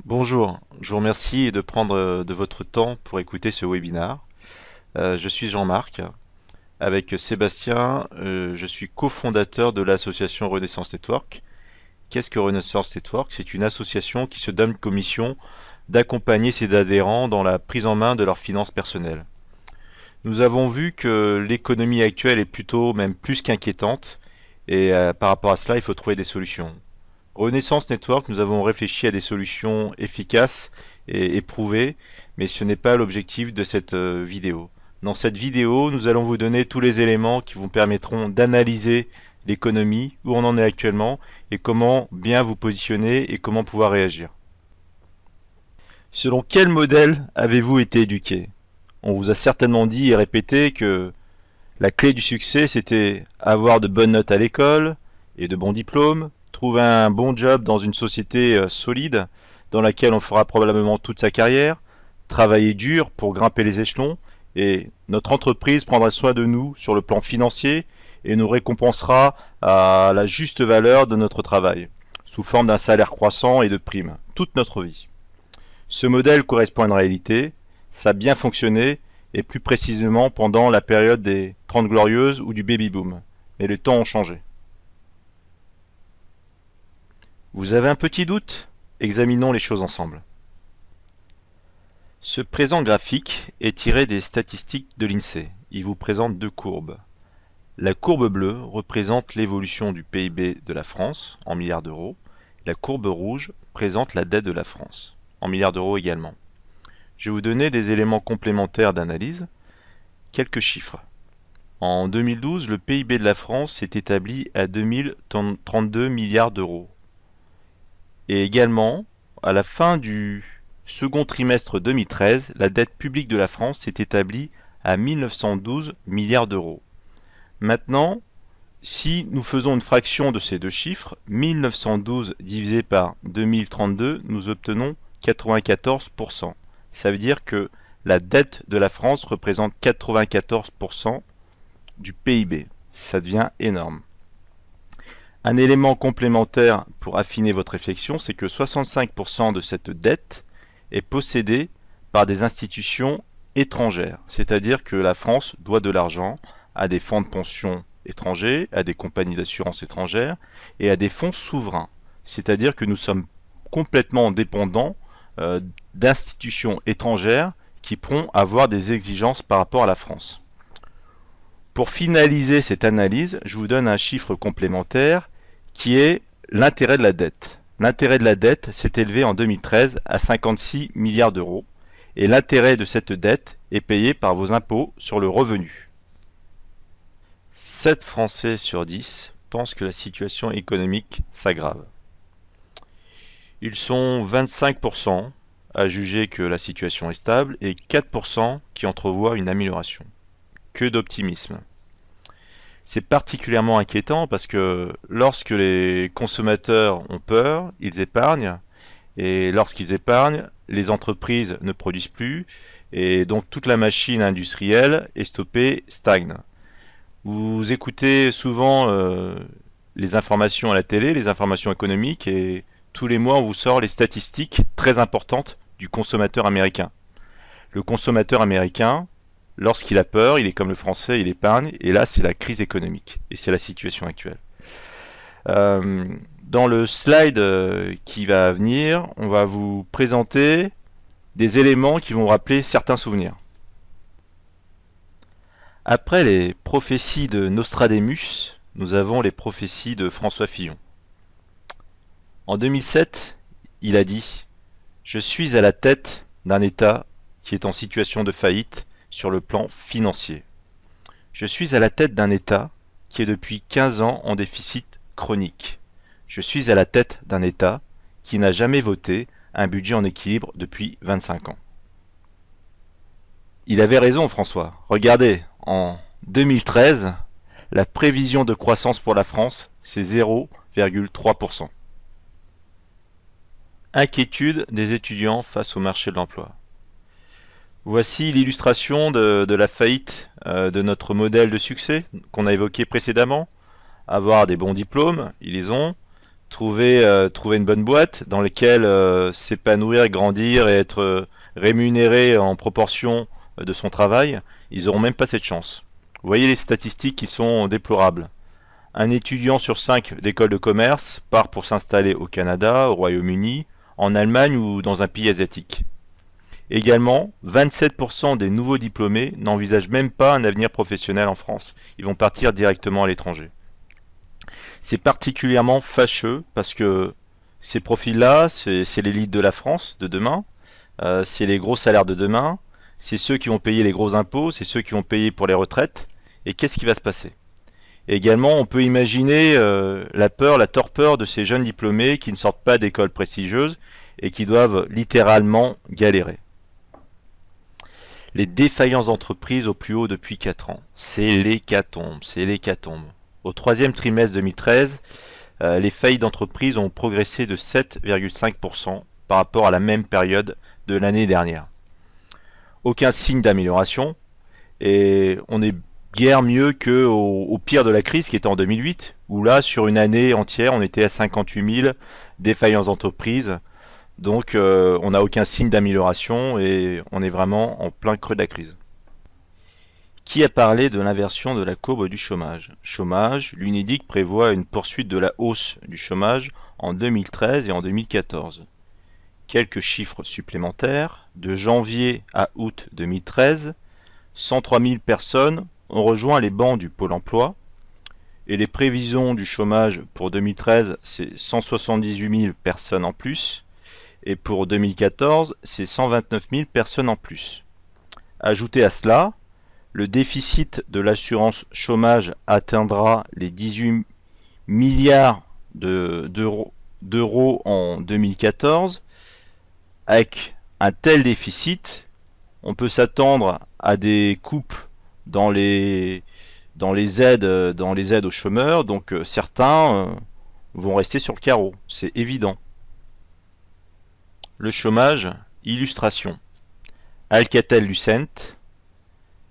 Bonjour, je vous remercie de prendre de votre temps pour écouter ce webinaire. Je suis Jean-Marc. Avec Sébastien, je suis cofondateur de l'association Renaissance Network. Qu'est-ce que Renaissance Network? C'est une association qui se donne comme mission d'accompagner ses adhérents dans la prise en main de leurs finances personnelles. Nous avons vu que l'économie actuelle est plutôt, même plus qu'inquiétante, et par rapport à cela, il faut trouver des solutions. Renaissance Network, nous avons réfléchi à des solutions efficaces et éprouvées, mais ce n'est pas l'objectif de cette vidéo. Dans cette vidéo, nous allons vous donner tous les éléments qui vous permettront d'analyser l'économie, où on en est actuellement, et comment bien vous positionner et comment pouvoir réagir. Selon quel modèle avez-vous été éduqué? On vous a certainement dit et répété que la clé du succès, c'était avoir de bonnes notes à l'école et de bons diplômes, trouver un bon job dans une société solide dans laquelle on fera probablement toute sa carrière, travailler dur pour grimper les échelons, et notre entreprise prendra soin de nous sur le plan financier et nous récompensera à la juste valeur de notre travail, sous forme d'un salaire croissant et de primes, toute notre vie. Ce modèle correspond à une réalité, ça a bien fonctionné, et plus précisément pendant la période des 30 glorieuses ou du baby-boom. Mais les temps ont changé. Vous avez un petit doute? Examinons les choses ensemble. Ce présent graphique est tiré des statistiques de l'INSEE. Il vous présente deux courbes. La courbe bleue représente l'évolution du PIB de la France en milliards d'euros. La courbe rouge présente la dette de la France, en milliards d'euros également. Je vais vous donner des éléments complémentaires d'analyse. Quelques chiffres. En 2012, le PIB de la France s'est établi à 2032 milliards d'euros. Et également, à la fin du second trimestre 2013, la dette publique de la France s'est établie à 1912 milliards d'euros. Maintenant, si nous faisons une fraction de ces deux chiffres, 1912 divisé par 2032, nous obtenons 94%. Ça veut dire que la dette de la France représente 94% du PIB. Ça devient énorme. Un élément complémentaire pour affiner votre réflexion, c'est que 65% de cette dette est possédée par des institutions étrangères. C'est-à-dire que la France doit de l'argent à des fonds de pension étrangers, à des compagnies d'assurance étrangères et à des fonds souverains. C'est-à-dire que nous sommes complètement dépendants d'institutions étrangères qui pourront avoir des exigences par rapport à la France. Pour finaliser cette analyse, je vous donne un chiffre complémentaire qui est l'intérêt de la dette. L'intérêt de la dette s'est élevé en 2013 à 56 milliards d'euros et l'intérêt de cette dette est payé par vos impôts sur le revenu. 7 Français sur 10 pensent que la situation économique s'aggrave. Ils sont 25% à juger que la situation est stable et 4% qui entrevoient une amélioration. Que d'optimisme. C'est particulièrement inquiétant parce que lorsque les consommateurs ont peur, ils épargnent, et lorsqu'ils épargnent, les entreprises ne produisent plus, et donc toute la machine industrielle est stoppée, stagne. Vous écoutez souvent les informations à la télé, les informations économiques, et tous les mois on vous sort les statistiques très importantes du consommateur américain. Le consommateur américain, lorsqu'il a peur, il est comme le français, il épargne, et là c'est la crise économique, et c'est la situation actuelle. Dans le slide qui va venir, on va vous présenter des éléments qui vont rappeler certains souvenirs. Après les prophéties de Nostradamus, nous avons les prophéties de François Fillon. En 2007, il a dit « Je suis à la tête d'un État qui est en situation de faillite sur le plan financier. Je suis à la tête d'un État qui est depuis 15 ans en déficit chronique. Je suis à la tête d'un État qui n'a jamais voté un budget en équilibre depuis 25 ans. » Il avait raison, François. Regardez, en 2013, la prévision de croissance pour la France, c'est 0,3%. Inquiétude des étudiants face au marché de l'emploi. Voici l'illustration de la faillite de notre modèle de succès qu'on a évoqué précédemment. Avoir des bons diplômes, ils les ont. trouver une bonne boîte dans laquelle s'épanouir, grandir et être rémunéré en proportion de son travail, ils n'auront même pas cette chance. Vous voyez les statistiques qui sont déplorables. Un étudiant sur 5 d'école de commerce part pour s'installer au Canada, au Royaume-Uni, en Allemagne ou dans un pays asiatique. Également, 27% des nouveaux diplômés n'envisagent même pas un avenir professionnel en France. Ils vont partir directement à l'étranger. C'est particulièrement fâcheux parce que ces profils-là, c'est l'élite de la France de demain, c'est les gros salaires de demain, c'est ceux qui vont payer les gros impôts, c'est ceux qui vont payer pour les retraites. Et qu'est-ce qui va se passer? Et également, on peut imaginer la peur, la torpeur de ces jeunes diplômés qui ne sortent pas d'écoles prestigieuses et qui doivent littéralement galérer. Les défaillances d'entreprises au plus haut depuis 4 ans. C'est l'hécatombe, c'est l'hécatombe. Au troisième trimestre 2013, les faillites d'entreprises ont progressé de 7,5% par rapport à la même période de l'année dernière. Aucun signe d'amélioration et on est guère mieux qu'au pire de la crise qui était en 2008 où là sur une année entière on était à 58 000 défaillances d'entreprises. Donc on n'a aucun signe d'amélioration et on est vraiment en plein creux de la crise. Qui a parlé de l'inversion de la courbe du chômage? Chômage, l'UNEDIC prévoit une poursuite de la hausse du chômage en 2013 et en 2014. Quelques chiffres supplémentaires. De janvier à août 2013, 103 000 personnes ont rejoint les bancs du Pôle emploi. Et les prévisions du chômage pour 2013, c'est 178 000 personnes en plus. Et pour 2014, c'est 129 000 personnes en plus. Ajoutez à cela, le déficit de l'assurance chômage atteindra les 18 milliards d'euros en 2014. Avec un tel déficit, on peut s'attendre à des coupes dans les aides aux chômeurs, donc certains vont rester sur le carreau, c'est évident. Le chômage, illustration. Alcatel-Lucent,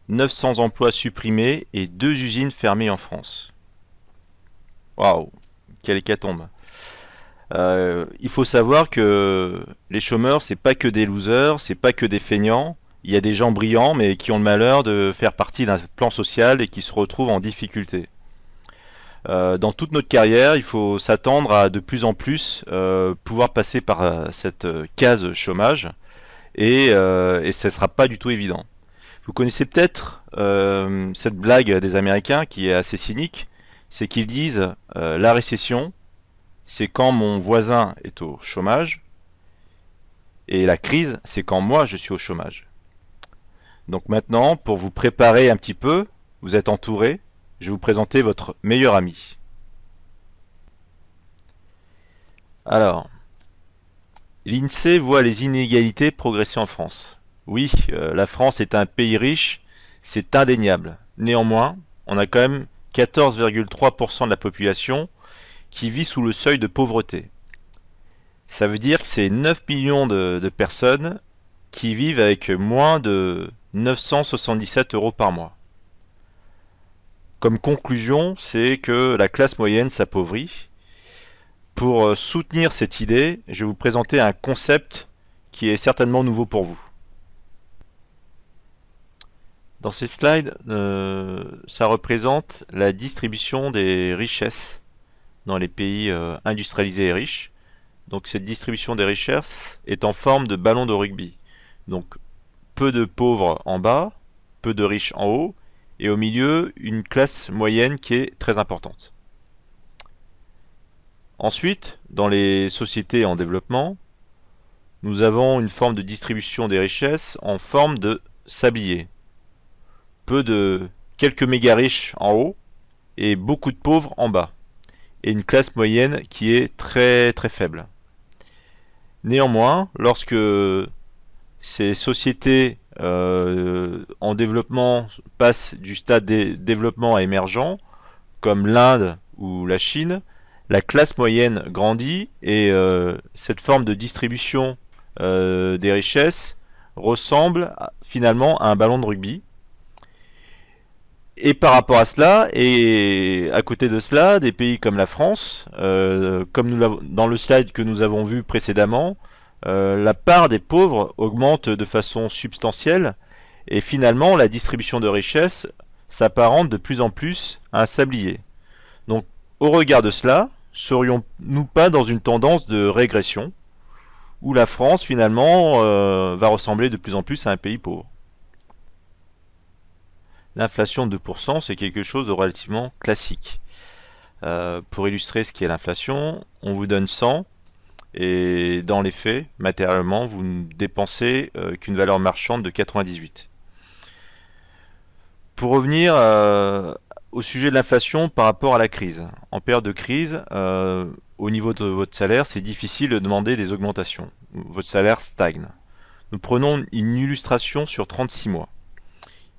900 emplois supprimés et 2 usines fermées en France. Waouh, quelle hécatombe. Il faut savoir que les chômeurs, c'est pas que des losers, c'est pas que des feignants. Il y a des gens brillants, mais qui ont le malheur de faire partie d'un plan social et qui se retrouvent en difficulté. Dans toute notre carrière, il faut s'attendre à de plus en plus pouvoir passer par cette case chômage et ce ne sera pas du tout évident. Vous connaissez peut-être cette blague des Américains qui est assez cynique, c'est qu'ils disent la récession, c'est quand mon voisin est au chômage et la crise, c'est quand moi je suis au chômage. Donc maintenant, pour vous préparer un petit peu, vous êtes entouré, je vais vous présenter votre meilleur ami. Alors, l'INSEE voit les inégalités progresser en France. Oui, la France est un pays riche, c'est indéniable. Néanmoins, on a quand même 14,3% de la population qui vit sous le seuil de pauvreté. Ça veut dire que c'est 9 millions de personnes qui vivent avec moins de 977 euros par mois. Comme conclusion, c'est que la classe moyenne s'appauvrit. Pour soutenir cette idée, je vais vous présenter un concept qui est certainement nouveau pour vous. Dans ces slides, ça représente la distribution des richesses dans les pays industrialisés et riches. Donc cette distribution des richesses est en forme de ballon de rugby. Donc peu de pauvres en bas, peu de riches en haut, et au milieu, une classe moyenne qui est très importante. Ensuite, dans les sociétés en développement, nous avons une forme de distribution des richesses en forme de sablier. Quelques méga riches en haut et beaucoup de pauvres en bas. Et une classe moyenne qui est très très faible. Néanmoins, lorsque ces sociétés en développement passent du stade de développement à émergent, comme l'Inde ou la Chine, la classe moyenne grandit et cette forme de distribution des richesses ressemble finalement à un ballon de rugby. Et par rapport à cela, et à côté de cela, des pays comme la France, comme dans le slide que nous avons vu précédemment, la part des pauvres augmente de façon substantielle, et finalement la distribution de richesses s'apparente de plus en plus à un sablier. Donc, au regard de cela, serions-nous pas dans une tendance de régression, où la France finalement va ressembler de plus en plus à un pays pauvre? L'inflation de 2%, c'est quelque chose de relativement classique. Pour illustrer ce qu'est l'inflation, on vous donne 100 et dans les faits, matériellement, vous ne dépensez qu'une valeur marchande de 98. Pour revenir au sujet de l'inflation par rapport à la crise. En période de crise, au niveau de votre salaire, c'est difficile de demander des augmentations. Votre salaire stagne. Nous prenons une illustration sur 36 mois.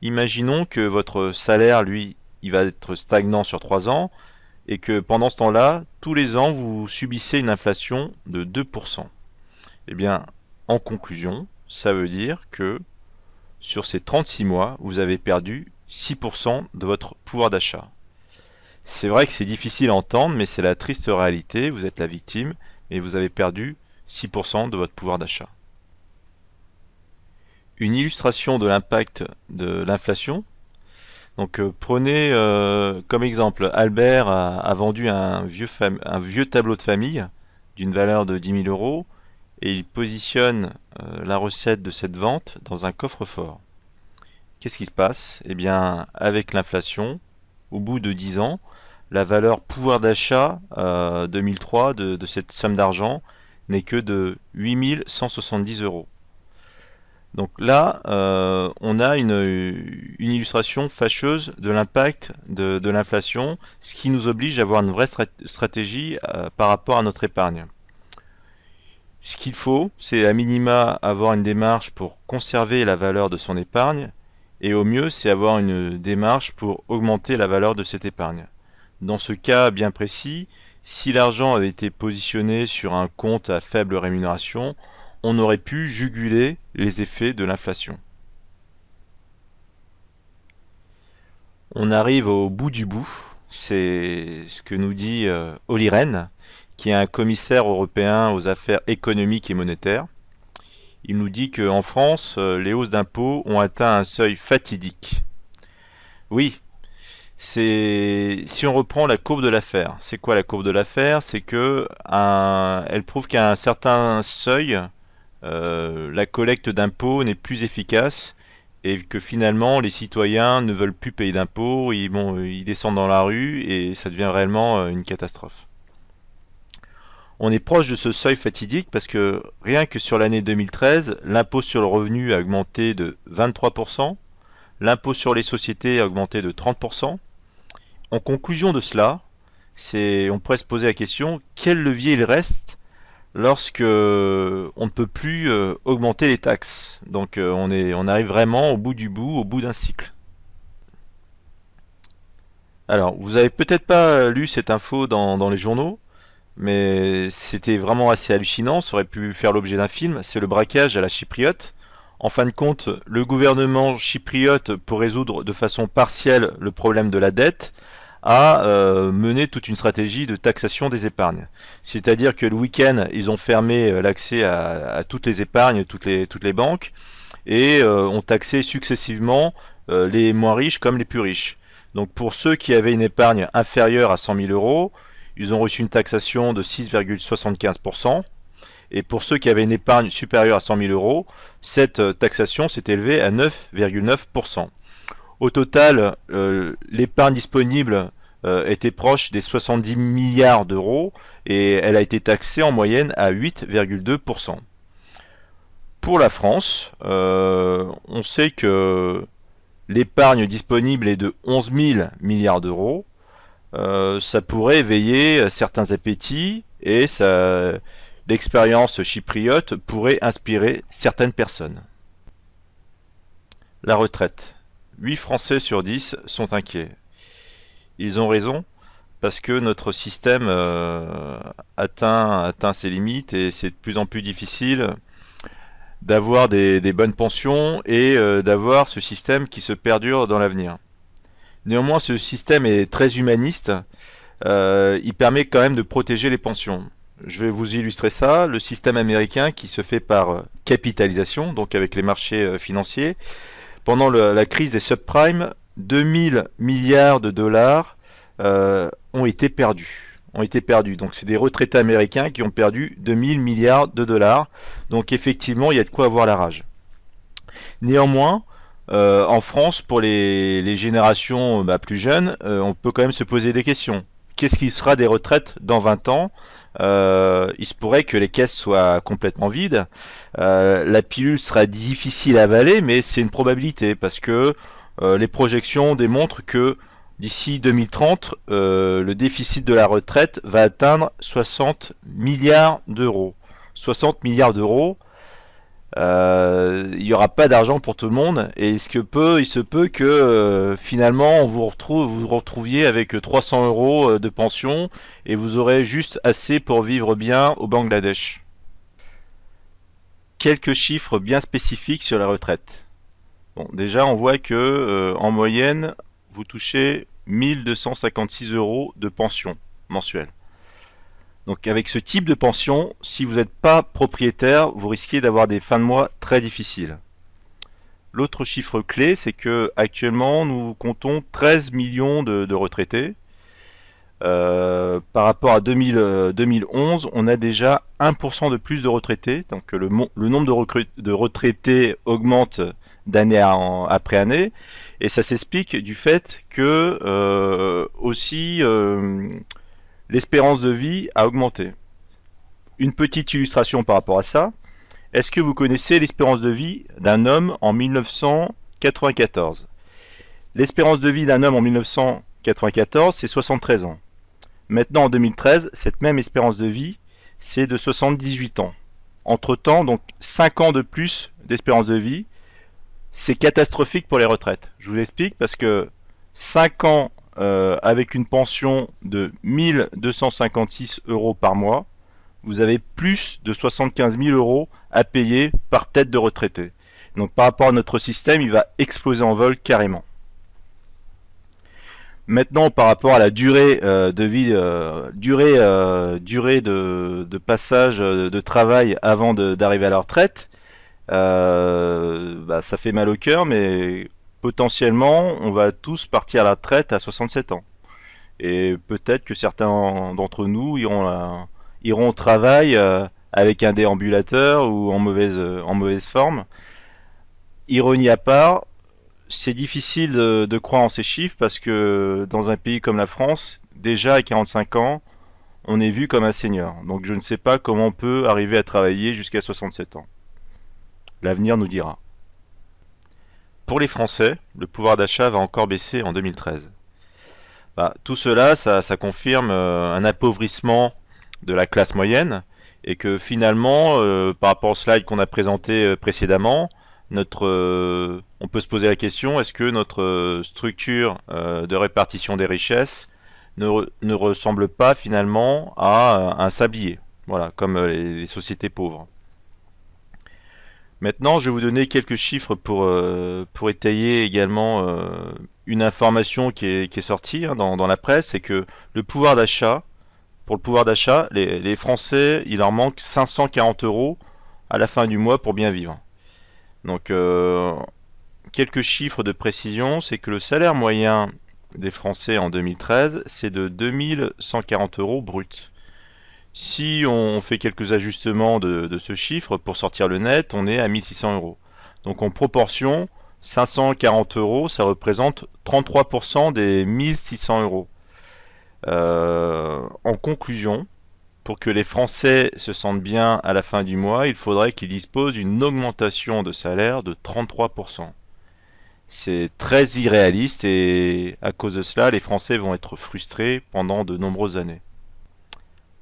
Imaginons que votre salaire, lui, il va être stagnant sur 3 ans et que pendant ce temps-là, tous les ans, vous subissez une inflation de 2%. Eh bien, en conclusion, ça veut dire que sur ces 36 mois, vous avez perdu 6% de votre pouvoir d'achat. C'est vrai que c'est difficile à entendre, mais c'est la triste réalité, vous êtes la victime, et vous avez perdu 6% de votre pouvoir d'achat. Une illustration de l'impact de l'inflation. Donc prenez comme exemple, Albert a vendu un vieux tableau de famille d'une valeur de 10 000 euros et il positionne la recette de cette vente dans un coffre-fort. Qu'est-ce qui se passe? Eh bien, avec l'inflation, au bout de 10 ans, la valeur pouvoir d'achat 2003 de cette somme d'argent n'est que de 8 170 euros. Donc là, on a une illustration fâcheuse de l'impact de l'inflation, ce qui nous oblige à avoir une vraie stratégie par rapport à notre épargne. Ce qu'il faut, c'est à minima avoir une démarche pour conserver la valeur de son épargne, et au mieux, c'est avoir une démarche pour augmenter la valeur de cette épargne. Dans ce cas bien précis, si l'argent avait été positionné sur un compte à faible rémunération, on aurait pu juguler les effets de l'inflation. On arrive au bout du bout, c'est ce que nous dit Olli Rehn, qui est un commissaire européen aux affaires économiques et monétaires. Il nous dit qu'en France, les hausses d'impôts ont atteint un seuil fatidique. Oui, si on reprend la courbe de l'affaire. C'est quoi la courbe de l'affaire? C'est que elle prouve qu'à un certain seuil, la collecte d'impôts n'est plus efficace et que finalement les citoyens ne veulent plus payer d'impôts, ils descendent dans la rue et ça devient réellement une catastrophe. On est proche de ce seuil fatidique parce que rien que sur l'année 2013, l'impôt sur le revenu a augmenté de 23%, l'impôt sur les sociétés a augmenté de 30%. En conclusion de cela, on pourrait se poser la question, quel levier il reste lorsque on ne peut plus augmenter les taxes. Donc on arrive vraiment au bout du bout, au bout d'un cycle. Alors, vous avez peut-être pas lu cette info dans les journaux, mais c'était vraiment assez hallucinant, ça aurait pu faire l'objet d'un film, c'est le braquage à la chypriote. En fin de compte, le gouvernement chypriote, pour résoudre de façon partielle le problème de la dette, a mené toute une stratégie de taxation des épargnes. C'est-à-dire que le week-end, ils ont fermé l'accès à toutes les épargnes, toutes les banques, et ont taxé successivement les moins riches comme les plus riches. Donc pour ceux qui avaient une épargne inférieure à 100 000 euros, ils ont reçu une taxation de 6,75%. Et pour ceux qui avaient une épargne supérieure à 100 000 euros, cette taxation s'est élevée à 9,9%. Au total, l'épargne disponible était proche des 70 milliards d'euros et elle a été taxée en moyenne à 8,2%. Pour la France, on sait que l'épargne disponible est de 11 000 milliards d'euros. Ça pourrait éveiller certains appétits et l'expérience chypriote pourrait inspirer certaines personnes. La retraite. 8 Français sur 10 sont inquiets. Ils ont raison parce que notre système atteint ses limites et c'est de plus en plus difficile d'avoir des bonnes pensions et d'avoir ce système qui se perdure dans l'avenir. Néanmoins, ce système est très humaniste. Il permet quand même de protéger les pensions. Je vais vous illustrer ça. Le système américain qui se fait par capitalisation, donc avec les marchés financiers. Pendant la crise des subprimes, 2000 milliards de dollars ont été perdus. Donc c'est des retraités américains qui ont perdu 2000 milliards de dollars. Donc effectivement, il y a de quoi avoir la rage. Néanmoins, en France, pour les générations plus jeunes, on peut quand même se poser des questions. Qu'est-ce qui sera des retraites dans 20 ans? Il se pourrait que les caisses soient complètement vides. La pilule sera difficile à avaler, mais c'est une probabilité parce que les projections démontrent que d'ici 2030, le déficit de la retraite va atteindre 60 milliards d'euros. 60 milliards d'euros, il n'y aura pas d'argent pour tout le monde et il se peut que finalement vous retrouviez avec 300 euros de pension et vous aurez juste assez pour vivre bien au Bangladesh. Quelques chiffres bien spécifiques sur la retraite. Bon, déjà on voit que en moyenne vous touchez 1256 euros de pension mensuelle. Donc avec ce type de pension, si vous n'êtes pas propriétaire, vous risquez d'avoir des fins de mois très difficiles. L'autre chiffre clé, c'est que actuellement nous comptons 13 millions de retraités. Par rapport à 2011, on a déjà 1% de plus de retraités. Donc le nombre de retraités augmente d'année après année. Et ça s'explique du fait que aussi l'espérance de vie a augmenté. Une petite illustration par rapport à ça. Est-ce que vous connaissez l'espérance de vie d'un homme en 1994? L'espérance de vie d'un homme en 1994, c'est 73 ans. Maintenant, en 2013, cette même espérance de vie, c'est de 78 ans. Entre-temps, donc 5 ans de plus d'espérance de vie, c'est catastrophique pour les retraites. Je vous explique parce que 5 ans avec une pension de 1256 euros par mois, vous avez plus de 75 000 euros à payer par tête de retraité. Donc par rapport à notre système, il va exploser en vol carrément. Maintenant, par rapport à la durée de vie, durée de passage de travail avant d'arriver à la retraite, ça fait mal au cœur, mais potentiellement, on va tous partir à la retraite à 67 ans. Et peut-être que certains d'entre nous iront au travail avec un déambulateur ou en mauvaise forme. Ironie à part, c'est difficile de croire en ces chiffres parce que dans un pays comme la France, déjà à 45 ans, on est vu comme un senior. Donc je ne sais pas comment on peut arriver à travailler jusqu'à 67 ans. L'avenir nous dira. Pour les Français, le pouvoir d'achat va encore baisser en 2013. Tout cela, ça confirme un appauvrissement de la classe moyenne et que finalement, par rapport au slide qu'on a présenté précédemment, on peut se poser la question, est-ce que notre structure de répartition des richesses ne ressemble pas finalement à un sablier, voilà, comme les sociétés pauvres. Maintenant, je vais vous donner quelques chiffres pour étayer également une information qui est sortie dans la presse, c'est que pour le pouvoir d'achat, les Français, il leur manque 540 euros à la fin du mois pour bien vivre. Donc, quelques chiffres de précision, c'est que le salaire moyen des Français en 2013, c'est de 2140 euros brut. Si on fait quelques ajustements de ce chiffre pour sortir le net, on est à 1600 euros. Donc en proportion, 540 euros, ça représente 33% des 1600 euros. En conclusion, pour que les Français se sentent bien à la fin du mois, il faudrait qu'ils disposent d'une augmentation de salaire de 33%. C'est très irréaliste et à cause de cela, les Français vont être frustrés pendant de nombreuses années.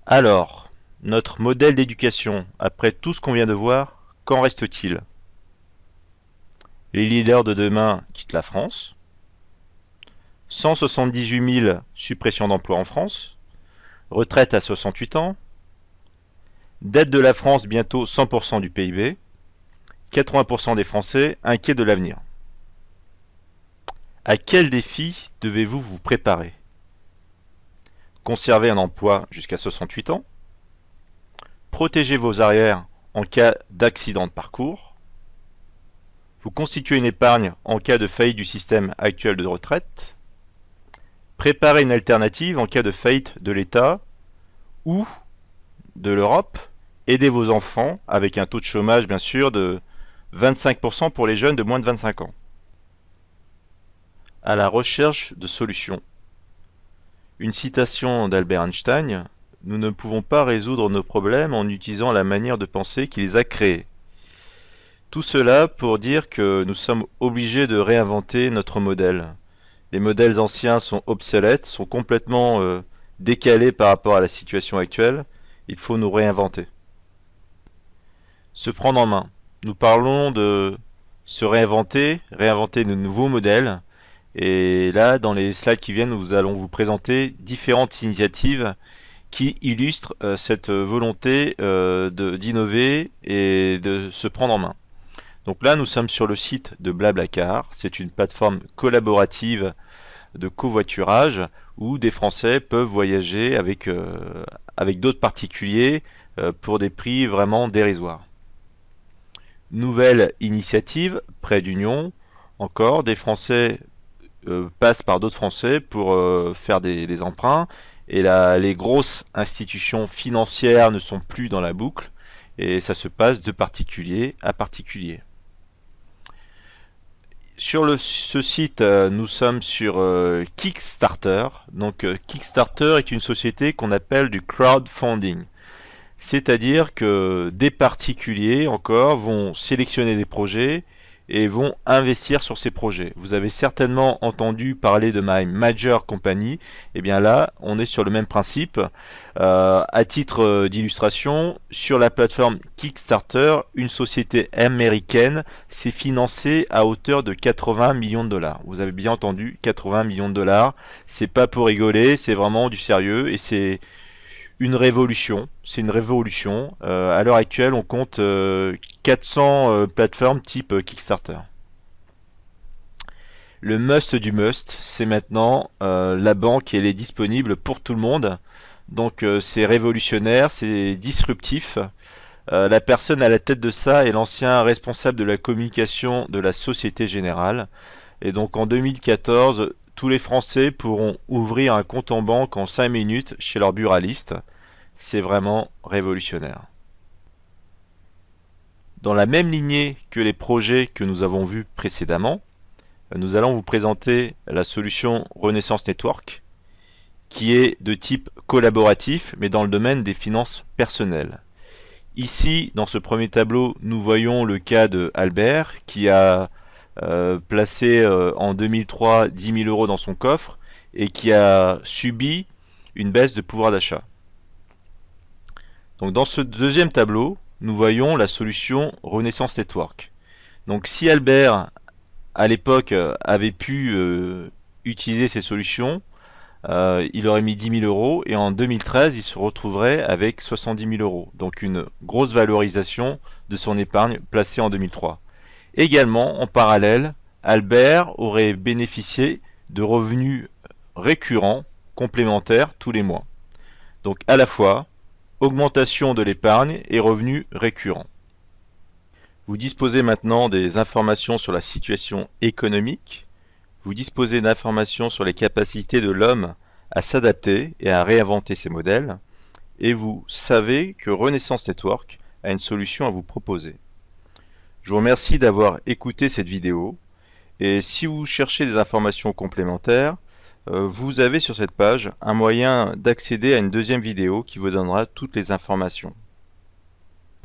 Alors, notre modèle d'éducation, après tout ce qu'on vient de voir, qu'en reste-t-il? Les leaders de demain quittent la France. 178 000 suppressions d'emplois en France. Retraite à 68 ans. Dette de la France bientôt 100% du PIB. 80% des Français inquiets de l'avenir. À quel défi devez-vous vous préparer? Conserver un emploi jusqu'à 68 ans, protéger vos arrières en cas d'accident de parcours, vous constituer une épargne en cas de faillite du système actuel de retraite, préparer une alternative en cas de faillite de l'État ou de l'Europe, aider vos enfants avec un taux de chômage bien sûr de 25% pour les jeunes de moins de 25 ans. À la recherche de solutions. Une citation d'Albert Einstein: nous ne pouvons pas résoudre nos problèmes en utilisant la manière de penser qui les a créés. Tout cela pour dire que nous sommes obligés de réinventer notre modèle. Les modèles anciens sont obsolètes, sont complètement décalés par rapport à la situation actuelle. Il faut nous réinventer. Se prendre en main. Nous parlons de se réinventer, réinventer de nouveaux modèles. Et là, dans les slides qui viennent, nous allons vous présenter différentes initiatives qui illustrent cette volonté d'innover et de se prendre en main. Donc là, nous sommes sur le site de Blablacar. C'est une plateforme collaborative de covoiturage où des Français peuvent voyager avec d'autres particuliers pour des prix vraiment dérisoires. Nouvelle initiative, près d'Union, encore, des Français passent par d'autres Français pour faire des emprunts. Et là, les grosses institutions financières ne sont plus dans la boucle. Et ça se passe de particulier à particulier. Sur ce site, nous sommes sur Kickstarter. Donc Kickstarter est une société qu'on appelle du crowdfunding. C'est-à-dire que des particuliers encore vont sélectionner des projets et vont investir sur ces projets. Vous avez certainement entendu parler de My Major Company. Et bien là, on est sur le même principe. À titre d'illustration, sur la plateforme Kickstarter, une société américaine s'est financée à hauteur de 80 millions de dollars. Vous avez bien entendu, 80 millions de dollars. C'est pas pour rigoler, c'est vraiment du sérieux et c'est une révolution. C'est une révolution. À l'heure actuelle, on compte 400 plateformes type Kickstarter. Le must du must, c'est maintenant la banque, elle est disponible pour tout le monde. Donc c'est révolutionnaire, c'est disruptif. La personne à la tête de ça est l'ancien responsable de la communication de la Société Générale. Et donc en 2014, tous les Français pourront ouvrir un compte en banque en 5 minutes chez leur buraliste. C'est vraiment révolutionnaire. Dans la même lignée que les projets que nous avons vus précédemment, nous allons vous présenter la solution Renaissance Network, qui est de type collaboratif, mais dans le domaine des finances personnelles. Ici, dans ce premier tableau, nous voyons le cas de Albert, qui a placé en 2003 10 000 € dans son coffre et qui a subi une baisse de pouvoir d'achat. Donc dans ce deuxième tableau, nous voyons la solution Renaissance Network. Donc si Albert, à l'époque, avait pu utiliser ces solutions, il aurait mis 10 000 € et en 2013, il se retrouverait avec 70 000 €. Donc une grosse valorisation de son épargne placée en 2003. Également, en parallèle, Albert aurait bénéficié de revenus récurrents complémentaires tous les mois. Donc à la fois, augmentation de l'épargne et revenus récurrents. Vous disposez maintenant des informations sur la situation économique. Vous disposez d'informations sur les capacités de l'homme à s'adapter et à réinventer ses modèles. Et vous savez que Renaissance Network a une solution à vous proposer. Je vous remercie d'avoir écouté cette vidéo. Et si vous cherchez des informations complémentaires, vous avez sur cette page un moyen d'accéder à une deuxième vidéo qui vous donnera toutes les informations.